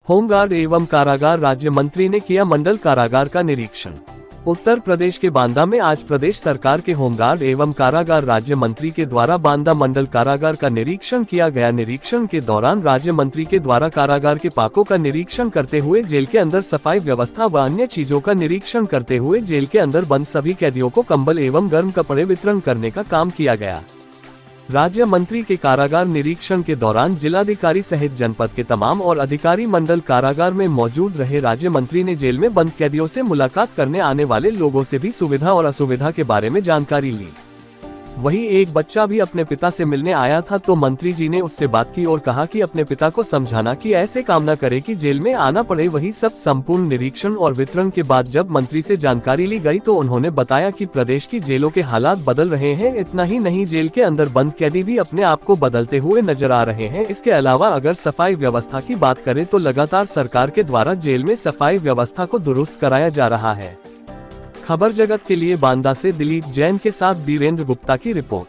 Home guard एवं कारागार राज्य मंत्री ने किया मंडल कारागार का निरीक्षण। उत्तर प्रदेश के बांदा में आज प्रदेश सरकार के होमगार्ड एवं कारागार राज्य मंत्री के द्वारा बांदा मंडल कारागार का निरीक्षण किया गया। निरीक्षण के दौरान राज्य मंत्री के द्वारा कारागार के पाकों का निरीक्षण करते हुए जेल के अंदर सफाई व्यवस्था व अन्य चीजों का निरीक्षण करते हुए जेल के अंदर बंद सभी कैदियों को कंबल एवं गर्म कपड़े वितरण करने का काम किया गया। राज्य मंत्री के कारागार निरीक्षण के दौरान जिलाधिकारी सहित जनपद के तमाम और अधिकारी मंडल कारागार में मौजूद रहे। राज्य मंत्री ने जेल में बंद कैदियों से मुलाकात करने आने वाले लोगों से भी सुविधा और असुविधा के बारे में जानकारी ली। वहीं एक बच्चा भी अपने पिता से मिलने आया था तो मंत्री जी ने उससे बात की और कहा कि अपने पिता को समझाना कि ऐसे काम न करे कि जेल में आना पड़े। वही सब संपूर्ण निरीक्षण और वितरण के बाद जब मंत्री से जानकारी ली गई तो उन्होंने बताया कि प्रदेश की जेलों के हालात बदल रहे हैं। इतना ही नहीं, जेल के अंदर बंद कैदी भी अपने आप को बदलते हुए नजर आ रहे हैं। इसके अलावा अगर सफाई व्यवस्था की बात करें तो लगातार सरकार के द्वारा जेल में सफाई व्यवस्था को दुरुस्त कराया जा रहा है। खबर जगत के लिए बांदा से दिलीप जैन के साथ बीरेंद्र गुप्ता की रिपोर्ट।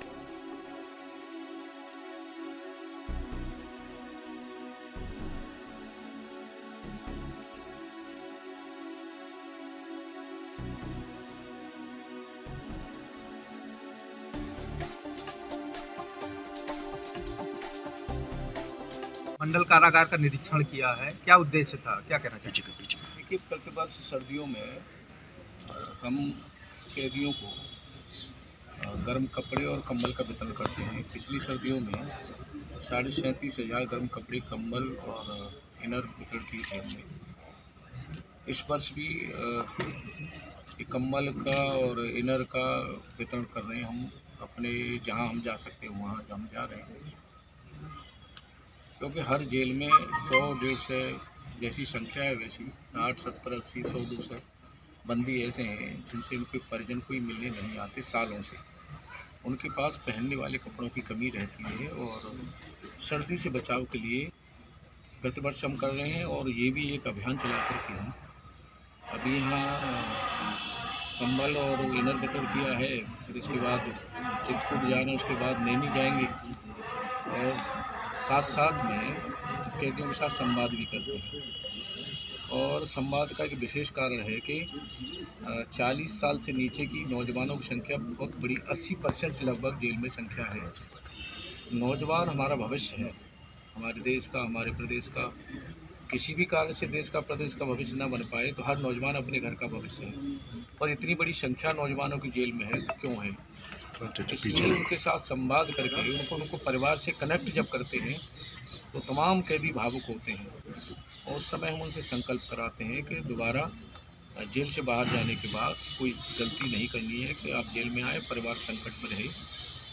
मंडल कारागार का निरीक्षण किया है, क्या उद्देश्य था, क्या कहना चाहिए? देखिए, प्रतिवर्ष सर्दियों में हम कैदियों को गर्म कपड़े और कंबल का वितरण करते हैं। पिछली सर्दियों में 37,500 गर्म कपड़े, कंबल और इनर वितरण किए थे हमने। इस वर्ष भी कंबल का और इनर का वितरण कर रहे हैं। हम अपने जहां हम जा सकते हैं वहां हम जा रहे हैं, क्योंकि हर जेल में 100-150 जैसी संख्या है वैसी 60, 70, 80, 100, 200 बंदी ऐसे हैं जिनसे उनके परिजन कोई मिलने नहीं आते सालों से। उनके पास पहनने वाले कपड़ों की कमी रहती है और सर्दी से बचाव के लिए प्रतिवर्ष हम कर रहे हैं। और ये भी एक अभियान चला करके हम अभी यहाँ कंबल और इनर वितरण किया है। फिर इसके बाद चित्रकूट जाना, उसके बाद नैनी जाएंगे और साथ साथ में कैदियों के साथ संवाद भी करते हैं। और संवाद का एक विशेष कारण है कि 40 साल से नीचे की नौजवानों की संख्या बहुत बड़ी, 80% लगभग जेल में संख्या है। नौजवान हमारा भविष्य है, हमारे देश का, हमारे प्रदेश का। किसी भी कारण से देश का, प्रदेश का भविष्य न बन पाए तो हर नौजवान अपने घर का भविष्य है। और इतनी बड़ी संख्या नौजवानों की जेल में है तो क्यों है? इसलिए उनके साथ संवाद करके उनको परिवार से कनेक्ट जब करते हैं तो तमाम कैदी भावुक होते हैं। और उस समय हम उनसे संकल्प कराते हैं कि दोबारा जेल से बाहर जाने के बाद कोई गलती नहीं करनी है, कि आप जेल में आए, परिवार संकट में रहे।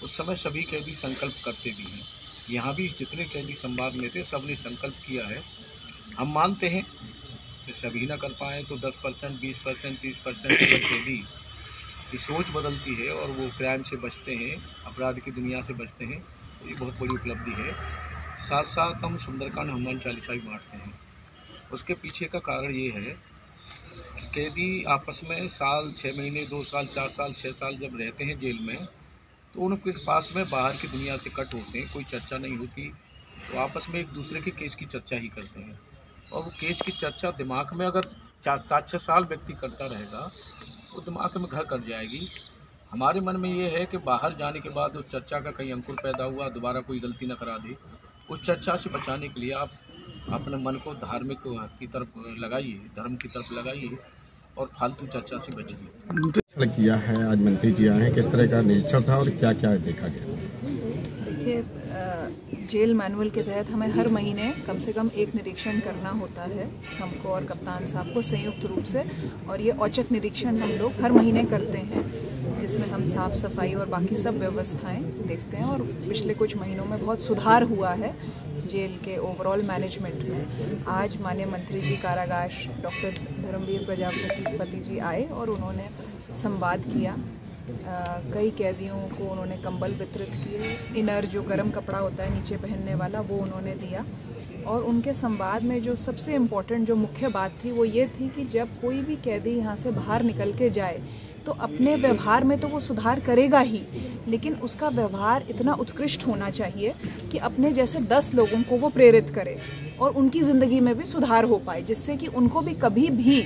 उस समय सभी कैदी संकल्प करते भी हैं। यहाँ भी जितने कैदी संवाद में थे सब ने संकल्प किया है। हम मानते हैं कि सभी ना कर पाएँ तो 10%, 20%, 30% अगर कैदी की सोच बदलती है और वो क्राइम से बचते हैं, अपराध की दुनिया से बचते हैं, तो ये बहुत बड़ी उपलब्धि है। साथ साथ हम सुंदरकांड हनुमान चालीसा भी बांटते हैं। उसके पीछे का कारण ये है कि कैदी आपस में साल, 6 महीने, 2 साल, 4 साल, 6 साल जब रहते हैं जेल में तो उनके पास में बाहर की दुनिया से कट होते हैं, कोई चर्चा नहीं होती, तो आपस में एक दूसरे के केस की चर्चा ही करते हैं। और वो केस की चर्चा दिमाग में अगर 7-6 साल व्यक्ति करता रहेगा वो दिमाग में घर कर जाएगी। हमारे मन में ये है कि बाहर जाने के बाद उस चर्चा का कहीं अंकुर पैदा हुआ, दोबारा कोई गलती न करा दे। उस चर्चा से बचाने के लिए आप अपने मन को धार्मिक की तरफ लगाइए, धर्म की तरफ लगाइए और फालतू चर्चा से बचिए। किया है, आज मंत्री जी आए हैं, किस तरह का निरीक्षण था और क्या क्या देखा गया? देखिए, जेल मैनुअल के तहत हमें हर महीने कम से कम एक निरीक्षण करना होता है, हमको और कप्तान साहब को संयुक्त रूप से। और ये औचक निरीक्षण हम लोग हर महीने करते हैं, जिसमें हम साफ सफाई और बाकी सब व्यवस्थाएं देखते हैं। और पिछले कुछ महीनों में बहुत सुधार हुआ है जेल के ओवरऑल मैनेजमेंट में। आज माननीय मंत्री जी कारागार डॉक्टर धर्मवीर प्रजापति जी आए और उन्होंने संवाद किया। कई कैदियों को उन्होंने कंबल वितरित किए, इनर जो गर्म कपड़ा होता है नीचे पहनने वाला वो उन्होंने दिया। और उनके संवाद में जो सबसे इम्पोर्टेंट जो मुख्य बात थी वो ये थी कि जब कोई भी कैदी यहाँ से बाहर निकल के जाए तो अपने व्यवहार में तो वो सुधार करेगा ही, लेकिन उसका व्यवहार इतना उत्कृष्ट होना चाहिए कि अपने जैसे 10 लोगों को वो प्रेरित करे और उनकी ज़िंदगी में भी सुधार हो पाए, जिससे कि उनको भी कभी भी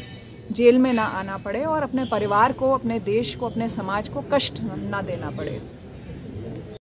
जेल में ना आना पड़े और अपने परिवार को, अपने देश को, अपने समाज को कष्ट ना देना पड़े।